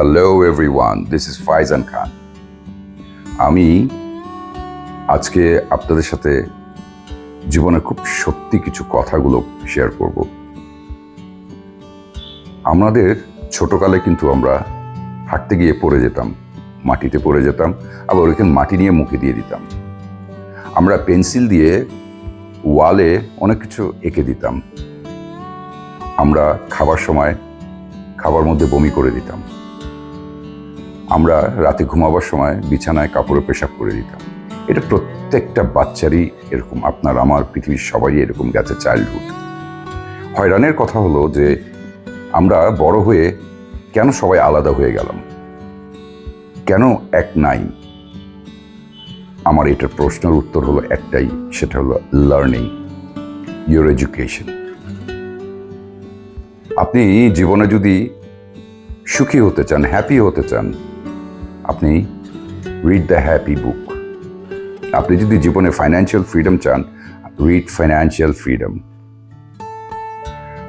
Hello everyone, this is Faizan Khan. আমি আজকে আপনাদের সাথে জীবনের খুব সত্যি কিছু কথাগুলো শেয়ার করব। আমাদের ছোটকালে কিন্তু আমরা হাঁটতে গিয়ে পড়ে যেতাম, মাটিতে পড়ে যেতাম, আবার ওইখানে মাটি নিয়ে মুখে দিয়ে দিতাম। আমরা পেন্সিল দিয়ে ওয়ালে অনেক কিছু এঁকে দিতাম। আমরা খাবার সময় খাবার মধ্যে বমি করে দিতাম। আমরা রাতে ঘুমাবার সময় বিছানায় কাপড়ে পেশাব করে দিতাম। এটা প্রত্যেকটা বাচ্চারই এরকম, আপনার আমার পৃথিবীর সবারই এরকম গেছে চাইল্ডহুড। হয়রানের কথা হলো যে আমরা বড় হয়ে কেন সবাই আলাদা হয়ে গেলাম, কেন এক নাই? আমার এটার প্রশ্নের উত্তর হলো একটাই, সেটা হলো লার্নিং, ইউর এডুকেশন। আপনি জীবনে যদি সুখী হতে চান, হ্যাপি হতে চান, আপনি রিড দ্য হ্যাপি বুক। আপনি যদি জীবনে ফাইন্যান্সিয়াল ফ্রিডম চান, রিড ফাইন্যান্সিয়াল ফ্রিডম।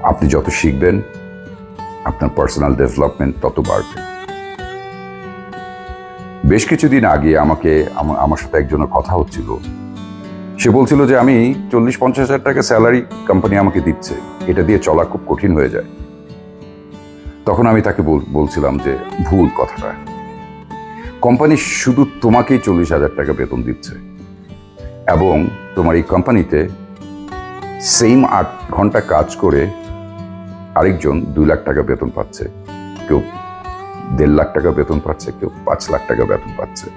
আপনি যত শিখবেন, আপনার পার্সোনাল ডেভেলপমেন্ট তত বাড়বে। বেশ কিছুদিন আগে আমার সাথে একজনের কথা হচ্ছিল। সে বলছিল যে আমি 40-50 হাজার টাকা স্যালারি কোম্পানি আমাকে দিচ্ছে, এটা দিয়ে চলা খুব কঠিন হয়ে যায়। তখন আমি তাকে বলছিলাম যে ভুল কথাটা। কোম্পানি শুধু তোমাকেই 40,000 টাকা বেতন দিচ্ছে, এবং তোমার এই কোম্পানিতে সেম 8 ঘন্টা কাজ করে আরেকজন 2 লাখ টাকা বেতন পাচ্ছে, কেউ 1.5 লাখ টাকা বেতন পাচ্ছে, কেউ 5 লাখ টাকা বেতন পাচ্ছে।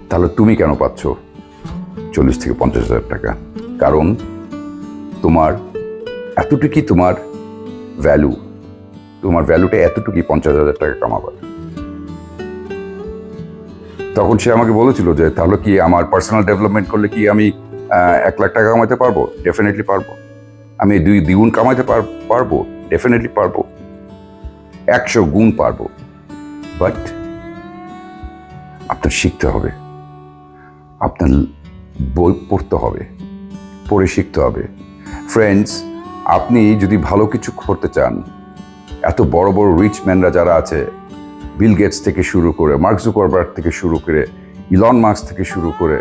তাহলে তুমি কেন পাচ্ছ 40-50 হাজার টাকা? কারণ তোমার এতটুকুই তোমার ভ্যালু, তোমার ভ্যালুটা এতটুকুই 50,000 টাকা কামাবার। তখন সে আমাকে বলেছিল যে তাহলে কি আমার পার্সোনাল ডেভেলপমেন্ট করলে কি আমি 1 লাখ টাকা কামাতে পারবো? ডেফিনেটলি পারবো। আমি দ্বিগুণ কামাতে পারবো? ডেফিনেটলি পারবো। 100 গুণ পারবো। বাট আপনার শিখতে হবে, আপনার বই পড়তে হবে, পড়ে শিখতে হবে। ফ্রেন্ডস, আপনি যদি ভালো কিছু করতে চান, এত বড় বড় রিচ ম্যানরা যারা আছে, বিল গেটস থেকে শুরু করে, মার্ক জুকারবার্গ থেকে শুরু করে, ইলন মাস্ক থেকে শুরু করে,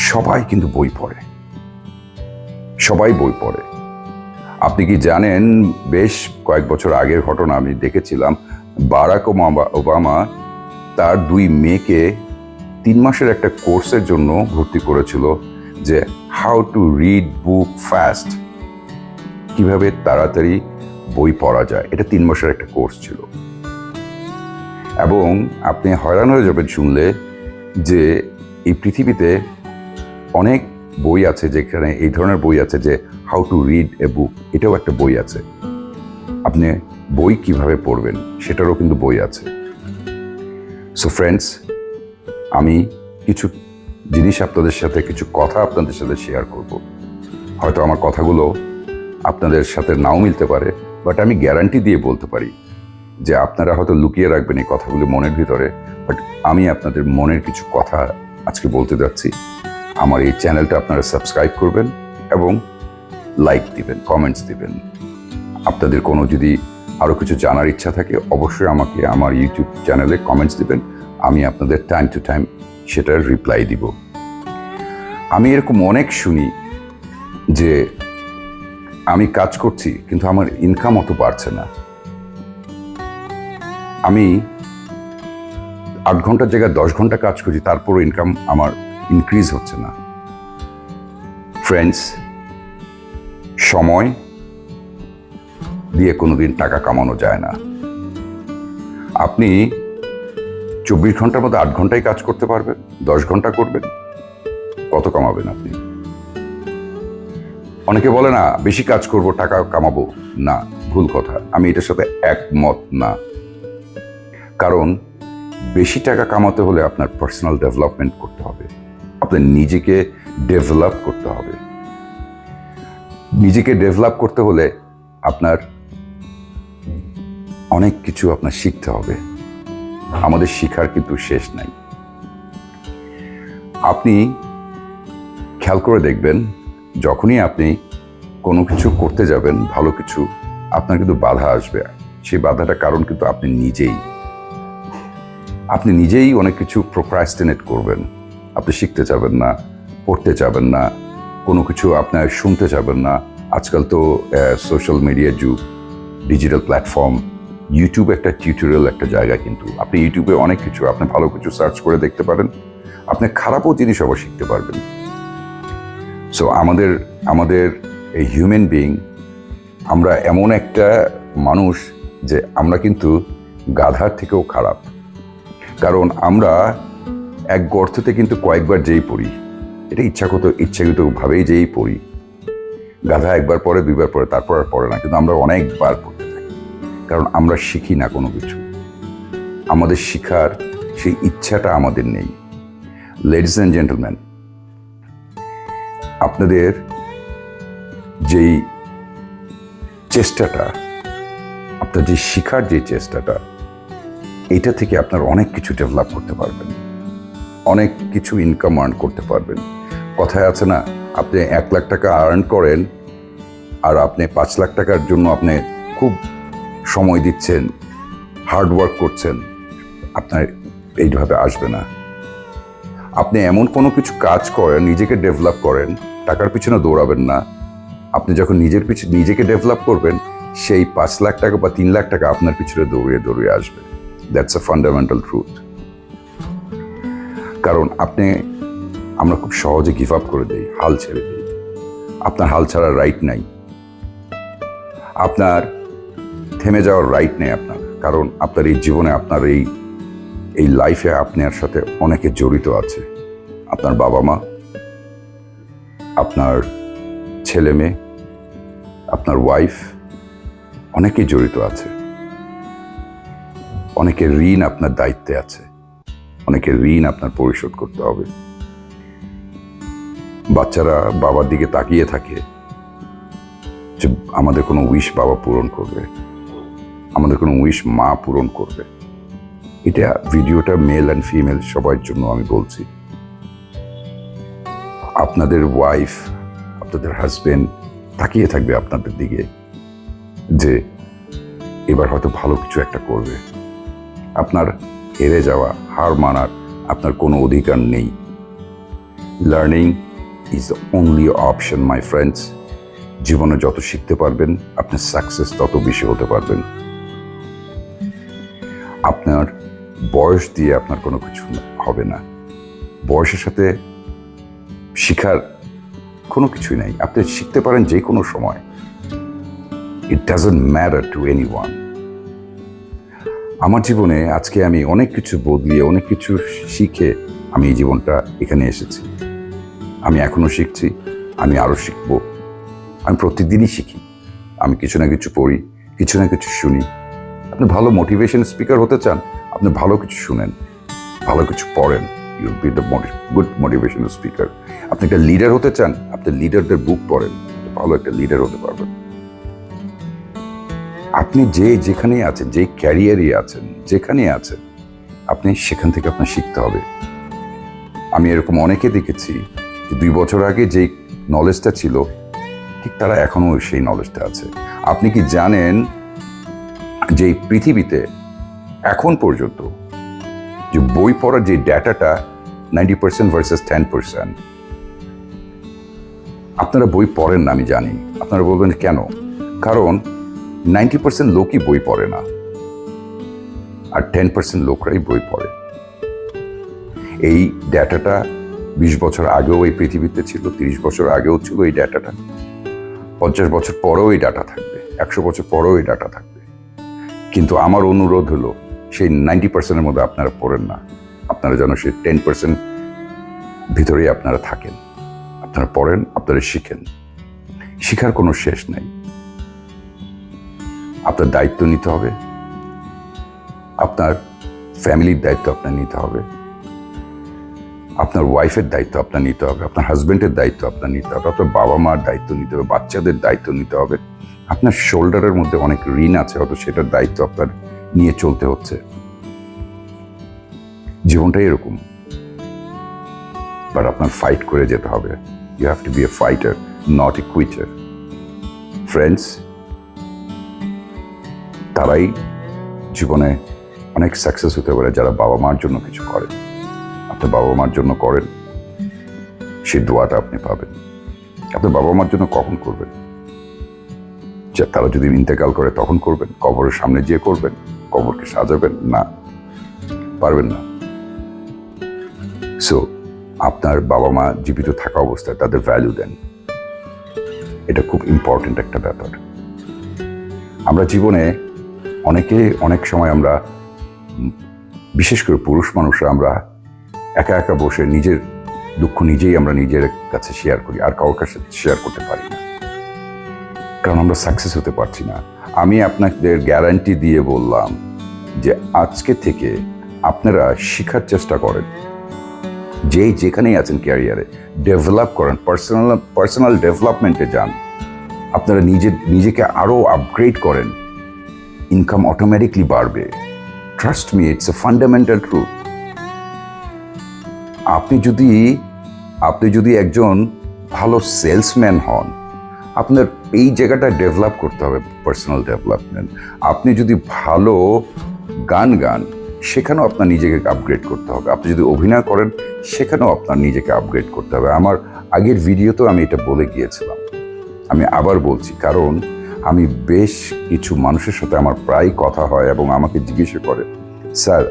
সবাই কিন্তু বই পড়ে, সবাই বই পড়ে। আপনি কি জানেন, বেশ কয়েক বছর আগের ঘটনা আমি দেখেছিলাম, বারাক ওবামা তার 2 মেয়েকে 3 মাসের একটা কোর্সের জন্য ভর্তি করেছিল, যে how to read book fast, কিভাবে তাড়াতাড়ি বই পড়া যায়। এটা 3 মাসের একটা কোর্স ছিল। এবং আপনি হয়রান হয়ে যাবেন শুনলে যে এই পৃথিবীতে অনেক বই আছে, যেখানে এই ধরনের বই আছে যে হাউ টু রিড এ বুক, এটাও একটা বই আছে। আপনি বই কিভাবে পড়বেন সেটারও কিন্তু বই আছে। সো ফ্রেন্ডস, আমি কিছু জিনিস আপনাদের সাথে, কিছু কথা আপনাদের সাথে শেয়ার করব। হয়তো আমার কথাগুলো আপনাদের সাথে নাও মিলতে পারে, বাট আমি গ্যারান্টি দিয়ে বলতে পারি যে আপনারা হয়তো লুকিয়ে রাখবেন এই কথাগুলো মনের ভিতরে, বাট আমি আপনাদের মনের কিছু কথা আজকে বলতে যাচ্ছি। আমার এই চ্যানেলটা আপনারা সাবস্ক্রাইব করবেন এবং লাইক দিবেন, কমেন্টস দিবেন। আপনাদের কোনো যদি আরও কিছু জানার ইচ্ছা থাকে, অবশ্যই আমাকে আমার ইউটিউব চ্যানেলে কমেন্টস দিবেন। আমি আপনাদের টাইম টু টাইম সেটার রিপ্লাই দিব। আমি এরকম অনেক শুনি যে আমি কাজ করছি কিন্তু আমার ইনকাম অত বাড়ছে না, আমি 8 ঘন্টার জায়গায় 10 ঘন্টা কাজ করছি, তারপরও ইনকাম আমার ইনক্রিজ হচ্ছে না। ফ্রেন্ডস, সময় দিয়ে কোনোদিন টাকা কামানো যায় না। আপনি 24 ঘন্টার মধ্যে 8 ঘন্টায় কাজ করতে পারবেন, 10 ঘন্টা করবেন, কত কামাবেন আপনি? অনেকে বলে না বেশি কাজ করব টাকা কামাবো, না, ভুল কথা। আমি এটার সাথে একমত না। কারণ বেশি টাকা কামাতে হলে আপনার পার্সোনাল ডেভেলপমেন্ট করতে হবে, আপনার নিজেকে ডেভেলপ করতে হবে। নিজেকে ডেভেলপ করতে হলে আপনার অনেক কিছু আপনার শিখতে হবে। আমাদের শিখার কিন্তু শেষ নাই। আপনি খেয়াল করে দেখবেন, যখনই আপনি কোনো কিছু করতে যাবেন, ভালো কিছু, আপনার কিন্তু বাধা আসবে। সেই বাধাটার কারণ কিন্তু আপনি নিজেই অনেক কিছু প্রোক্রাস্টিনেট করবেন। আপনি শিখতে চাবেন না, পড়তে চাবেন না, কোনো কিছু আপনার শুনতে চাবেন না। আজকাল তো সোশ্যাল মিডিয়ার যুগ, ডিজিটাল প্ল্যাটফর্ম, ইউটিউব একটা টিউটোরিয়াল একটা জায়গা, কিন্তু আপনি ইউটিউবে অনেক কিছু, আপনি ভালো কিছু সার্চ করে দেখতে পারেন, আপনি খারাপও জিনিস আবার শিখতে পারবেন। সো আমাদের এই হিউম্যান বিইং, আমরা এমন একটা মানুষ যে আমরা কিন্তু গাধার থেকেও খারাপ। কারণ আমরা এক গর্ততে কিন্তু কয়েকবার যেই পড়ি, এটা ইচ্ছাকৃতভাবেই যেই পড়ি। গাধা একবার পরে, দুইবার পরে, তারপর আর পড়ে না, কিন্তু আমরা অনেকবার পড়তে থাকি। কারণ আমরা শিখি না কোনো কিছু, আমাদের শিখার সেই ইচ্ছাটা আমাদের নেই। লেডিস অ্যান্ড জেন্টলম্যান, আপনাদের যেই চেষ্টাটা, আপনার যে শিখার যে চেষ্টাটা, এইটা থেকে আপনার অনেক কিছু ডেভেলপ করতে পারবেন, অনেক কিছু ইনকাম আর্ন করতে পারবেন। কথায় আছে না, আপনি 1 লাখ টাকা আর্ন করেন আর আপনি 5 লাখ টাকার জন্য আপনি খুব সময় দিচ্ছেন, হার্ড ওয়ার্ক করছেন, আপনার এইভাবে আসবে না। আপনি এমন কোনো কিছু কাজ করেন, নিজেকে ডেভেলপ করেন, টাকার পিছনে দৌড়াবেন না। আপনি যখন নিজেকে ডেভেলপ করবেন, সেই 5 লাখ টাকা বা 3 লাখ টাকা আপনার পিছনে দৌড়িয়ে আসবে। That's a fundamental truth. কারণ আমরা খুব সহজে গিভ আপ করে দিই, হাল ছেড়ে দিই। আপনার হাল ছাড়ার রাইট নাই, আপনার থেমে যাওয়ার রাইট নেই আপনার। কারণ আপনার এই জীবনে, আপনার এই লাইফে আপনার সাথে অনেকে জড়িত আছে। আপনার বাবা মা, আপনার ছেলে মেয়ে, আপনার ওয়াইফ, অনেকেই জড়িত আছে। অনেকের ঋণ আপনার দায়িত্বে আছে, অনেকের ঋণ আপনার পরিশোধ করতে হবে। বাচ্চারা বাবার দিকে তাকিয়ে থাকে যে আমাদের কোনো উইশ বাবা পূরণ করবে, আমাদের কোনো উইশ মা পূরণ করবে। এটা ভিডিওটা মেল অ্যান্ড ফিমেল সবার জন্য আমি বলছি। আপনাদের ওয়াইফ, আপনাদের হাজবেন্ড তাকিয়ে থাকবে আপনাদের দিকে যে এবার হয়তো ভালো কিছু একটা করবে। আপনার হেরে যাওয়া, হার মানার আপনার কোনো অধিকার নেই। Learning is the only option my friends. জীবনে যত শিখতে পারবেন, আপনার সাকসেস তত বেশি হতে পারবেন। আপনার বয়স দিয়ে আপনার কোনো কিছু হবে না। বয়সের সাথে শিখার কোনো কিছুই নাই। আপনি শিখতে পারেন যে কোনো সময়। It doesn't matter to anyone. আমার জীবনে আজকে আমি অনেক কিছু বদলিয়ে, অনেক কিছু শিখে আমি এই জীবনটা এখানে এসেছি। আমি এখনো শিখছি, আমি আরো শিখবো। আমি প্রতিদিনই শিখি। আমি কিছু না কিছু পড়ি, কিছু না কিছু শুনি। আপনি ভালো মোটিভেশন স্পিকার হতে চান, আপনি ভালো কিছু শুনেন, ভালো কিছু পড়েন, you'll be the good motivational speaker. আপনি একটা লিডার হতে চান, আপনি লিডারদের বুক পড়েন, ভালো একটা লিডার হতে পারবেন। আপনি যেখানেই আছেন, যে ক্যারিয়ারে আছেন, যেখানে আছেন, আপনি সেখান থেকে আপনার শিখতে হবে। আমি এরকম অনেকে দেখেছি যে 2 বছর আগে যে নলেজটা ছিল, ঠিক তারা এখনো সেই নলেজটা আছে। আপনি কি জানেন যে পৃথিবীতে এখন পর্যন্ত যে বই পড়ার যে ডেটাটা 90% ভার্সেস 10%। আপনারা বই পড়েন না, আমি জানি। আপনারা বলবেন কেন? কারণ 90% লোকই বই পড়ে না, আর 10% লোকরাই বই পড়ে। এই ডেটাটা 20 বছর আগেও এই পৃথিবীতে ছিল, 30 বছর আগেও ছিল এই ডেটাটা, 50 বছর পরেও এই ডাটা থাকবে, 100 বছর পরেও এই ডাটা থাকবে। কিন্তু আমার অনুরোধ হলো, সেই 90%-এর মধ্যে আপনারা পড়েন না। আপনারা যেন সেই 10% ভিতরেই আপনারা থাকেন। আপনারা পড়েন, আপনারা শিখেন। শিখার কোনো শেষ নাই। আপনার দায়িত্ব নিতে হবে, আপনার ফ্যামিলির দায়িত্ব আপনার নিতে হবে, আপনার ওয়াইফের দায়িত্ব আপনার নিতে হবে, আপনার হাজবেন্ডের দায়িত্ব আপনার নিতে হবে, আপনার বাবা মার দায়িত্ব নিতে হবে, বাচ্চাদের দায়িত্ব নিতে হবে। আপনার শোল্ডারের মধ্যে অনেক ঋণ আছে, হয়তো সেটার দায়িত্ব আপনার নিয়ে চলতে হচ্ছে। জীবনটাই এরকম। বাট আপনার ফাইট করে যেতে হবে। You have to be a fighter, not a quitter. Friends, তারাই জীবনে অনেক সাকসেস হতে পারে যারা বাবা মার জন্য কিছু করেন। আপনি বাবা মার জন্য করেন, সেই দোয়াটা আপনি পাবেন। আপনি বাবা মার জন্য কখন করবেন? যে তারা যদি ইন্তেকাল করে তখন করবেন? কবরের সামনে যেয়ে করবেন? কবরকে সাজাবেন? না, পারবেন না। সো আপনার বাবা মা জীবিত থাকা অবস্থায় তাদের ভ্যালু দেন, এটা খুব ইম্পর্টেন্ট একটা ব্যাপার। আমরা জীবনে অনেক সময় আমরা, বিশেষ করে পুরুষ মানুষরা, আমরা একা একা বসে নিজের দুঃখ নিজেই আমরা নিজের কাছে শেয়ার করি, আর কারোর কাছে শেয়ার করতে পারি না, কারণ আমরা সাকসেস হতে পারছি না। আমি আপনাদের গ্যারান্টি দিয়ে বললাম যে আজকে থেকে আপনারা শেখার চেষ্টা করেন, যেখানেই আছেন ক্যারিয়ারে ডেভেলপ করেন, পার্সোনাল ডেভেলপমেন্টে যান, আপনারা নিজেকে আরও আপগ্রেড করেন, ইনকাম অটোমেটিকলি বাড়বে। Trust me, it's a fundamental truth. আপনি যদি একজন ভালো সেলসম্যান হন, আপনার এই জায়গাটা ডেভেলপ করতে হবে, পার্সোনাল ডেভেলপমেন্ট। আপনি যদি ভালো গান সেখানেও আপনার নিজেকে আপগ্রেড করতে হবে। আপনি যদি অভিনয় করেন, সেখানেও আপনার নিজেকে আপগ্রেড করতে হবে। আমার আগের ভিডিওতেও আমি এটা বলে গিয়েছিলাম, আমি আবার বলছি, কারণ আমি বেশ কিছু মানুষের সাথে আমার প্রায় কথা হয় এবং আমাকে জিজ্ঞেস করে, স্যার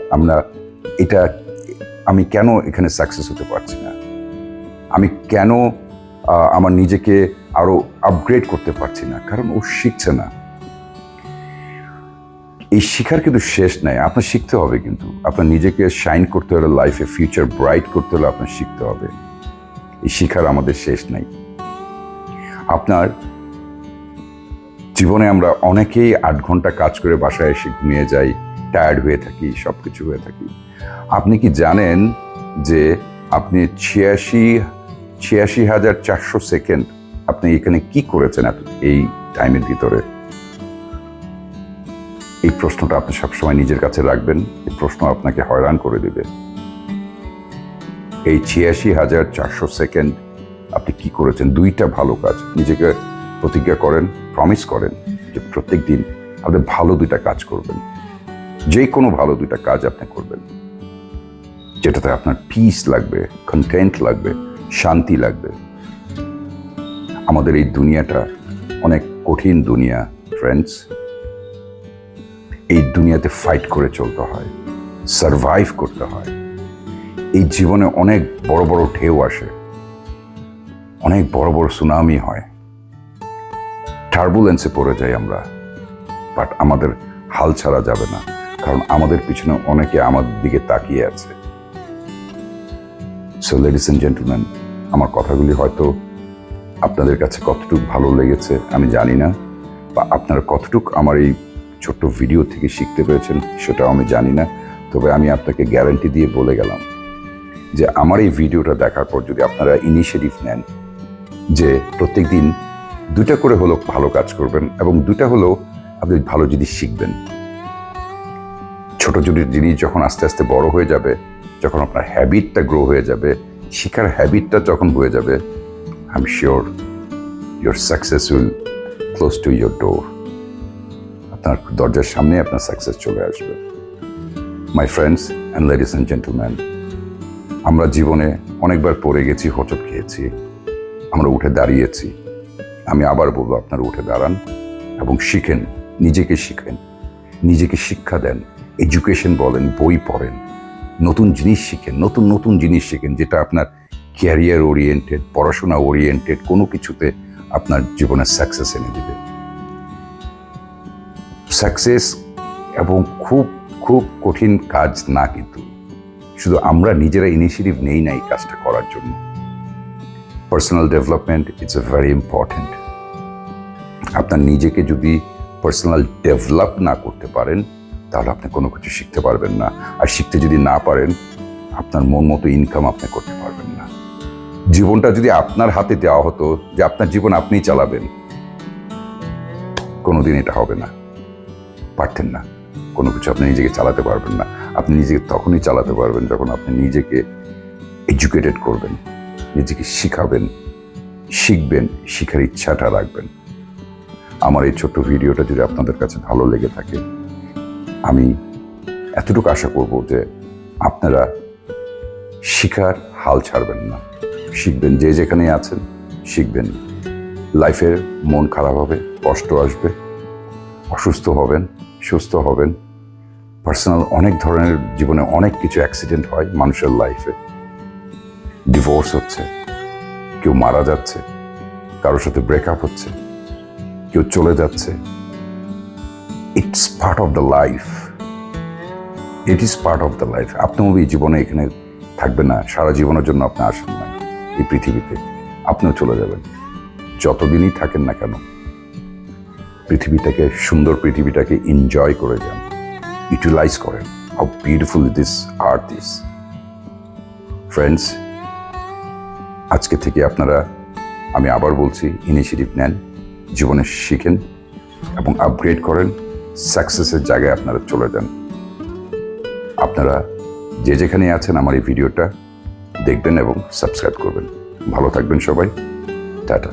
আমি কেন এখানে সাকসেস হতে পারছি না, আমি কেন আমার নিজেকে আরো আপগ্রেড করতে পারছি না? কারণ ও শিখছে না। এই শিখার কিন্তু শেষ নাই, আপনার শিখতে হবে, কিন্তু আপনার নিজেকে শাইন করতে হলে, লাইফে ফিউচার ব্রাইট করতে হলে আপনার শিখতে হবে। এই শিখার আমাদের শেষ নাই। আপনার জীবনে আমরা অনেকেই 8 ঘন্টা কাজ করে বাসায় এসে ঘুমিয়ে যাই, টায়ার্ড হয়ে থাকি, সব কিছু হয়ে থাকি। আপনি কি জানেন যে আপনি 86,400 সেকেন্ড আপনি এখানে কি করেছেন এই টাইমের ভিতরে? এই প্রশ্নটা আপনি সবসময় নিজের কাছে রাখবেন। এই প্রশ্ন আপনাকে হয়রান করে দেবে। এই 86,400 সেকেন্ড আপনি কি করেছেন? 2টা ভালো কাজ। নিজেকে প্রতিজ্ঞা করেন, প্রমিস করেন যে প্রত্যেক দিন আপনি ভালো 2টা কাজ করবেন। যে কোনো ভালো 2টা কাজ আপনি করবেন, যেটাতে আপনার পিস লাগবে, কন্টেন্ট লাগবে, শান্তি লাগবে। আমাদের এই দুনিয়াটা অনেক কঠিন দুনিয়া ফ্রেন্ডস। এই দুনিয়াতে ফাইট করে চলতে হয়, সারভাইভ করতে হয়। এই জীবনে অনেক বড় বড় ঢেউ আসে, অনেক বড় বড় সুনামি হয়, টার্বুলেন্সে পড়ে যাই আমরা, বাট আমাদের হাল ছাড়া যাবে না, কারণ আমাদের পিছনে অনেকে আমাদের দিকে তাকিয়ে আছে। সো লেডিস এন্ড জেন্টলম্যান, আমার কথাগুলি হয়তো আপনাদের কাছে কতটুকু ভালো লেগেছে আমি জানি না, বা আপনারা কতটুকু আমার এই ছোট্ট ভিডিও থেকে শিখতে পেরেছেন সেটাও আমি জানি না। তবে আমি আপনাকে গ্যারান্টি দিয়ে বলে গেলাম যে আমার এই ভিডিওটা দেখার পর যদি আপনারা ইনিশিয়েটিভ নেন যে প্রত্যেক দিন 2টা করে হলেও ভালো কাজ করবেন, এবং 2টা হলেও আপনি ভালো জিনিস শিখবেন। ছোট জিনিস যখন আস্তে আস্তে বড় হয়ে যাবে, যখন আপনার হ্যাবিটটা গ্রো হয়ে যাবে, শিখার হ্যাবিটটা যখন হয়ে যাবে, I am sure your success will close to your door. আপনার দরজার সামনে আপনার সাকসেস চলে আসবে। My friends and ladies and gentleman, আমরা জীবনে অনেকবার পড়ে গেছি, হোঁচট খেয়েছি, আমরা উঠে দাঁড়িয়েছি। আমি আবার বলবো, আপনারা উঠে দাঁড়ান এবং শিখেন, নিজেকে শিখেন, নিজেকে শিক্ষা দেন, এডুকেশন বলেন, বই পড়েন, নতুন জিনিস শিখেন, নতুন জিনিস শিখেন, যেটা আপনার ক্যারিয়ার ওরিয়েন্টেড, পড়াশোনা ওরিয়েন্টেড কোনো কিছুতে আপনার জীবনে সাকসেস এনে দেবে। সাকসেস এবং খুব খুব কঠিন কাজ না, কিন্তু শুধু আমরা নিজেরা ইনিশিয়েটিভ নেই না এই কাজটা করার জন্য। Personal development it's a very important. আপনার নিজেকে যদি পার্সোনাল ডেভেলপ না করতে পারেন, তাহলে আপনি কোনো কিছু শিখতে পারবেন না। আর শিখতে যদি না পারেন, আপনার মন মতো ইনকাম আপনি করতে পারবেন না। জীবনটা যদি আপনার হাতে দেওয়া হতো যে আপনার জীবন আপনিই চালাবেন, কোনোদিন এটা হবে না, পারতেন না। কোনো কিছু আপনি নিজেকে চালাতে পারবেন না। আপনি নিজেকে তখনই চালাতে পারবেন যখন আপনি নিজেকে এডুকেটেড করবেন, নিজেকে শিখাবেন, শিখবেন, শিখার ইচ্ছাটা রাখবেন। আমার এই ছোট্ট ভিডিওটা যদি আপনাদের কাছে ভালো লেগে থাকে, আমি এতটুকু আশা করব যে আপনারা শিখার হাল ছাড়বেন না, শিখবেন, যে যেখানে আছেন শিখবেন। লাইফের মন খারাপ হবে, কষ্ট আসবে, অসুস্থ হবেন, সুস্থ হবেন, পার্সোনাল অনেক ধরনের জীবনে অনেক কিছু অ্যাক্সিডেন্ট হয় মানুষের লাইফে। ডিভোর্স হচ্ছে, কেউ মারা যাচ্ছে, কারোর সাথে ব্রেকআপ হচ্ছে, কেউ চলে যাচ্ছে। It's part of the life, it is part of the life. আপনিও এই জীবনে এখানে থাকবেন না, সারা জীবনের জন্য আপনি আসেন না এই পৃথিবীতে, আপনিও চলে যাবেন। যতদিনই থাকেন না কেন পৃথিবীটাকে, সুন্দর পৃথিবীটাকে এনজয় করে যান, ইউটিলাইজ করেন। How beautiful this earth is. Friends, আজকে থেকে আপনারা, আমি আবার বলছি, ইনিশিয়েটিভ নেন, জীবনে শিখেন এবং আপগ্রেড করেন, সাকসেসের জায়গায় আপনারা চলে যান। আপনারা যে যেখানে আছেন আমার এই ভিডিওটা দেখবেন এবং সাবস্ক্রাইব করবেন। ভালো থাকবেন সবাই, টাটা।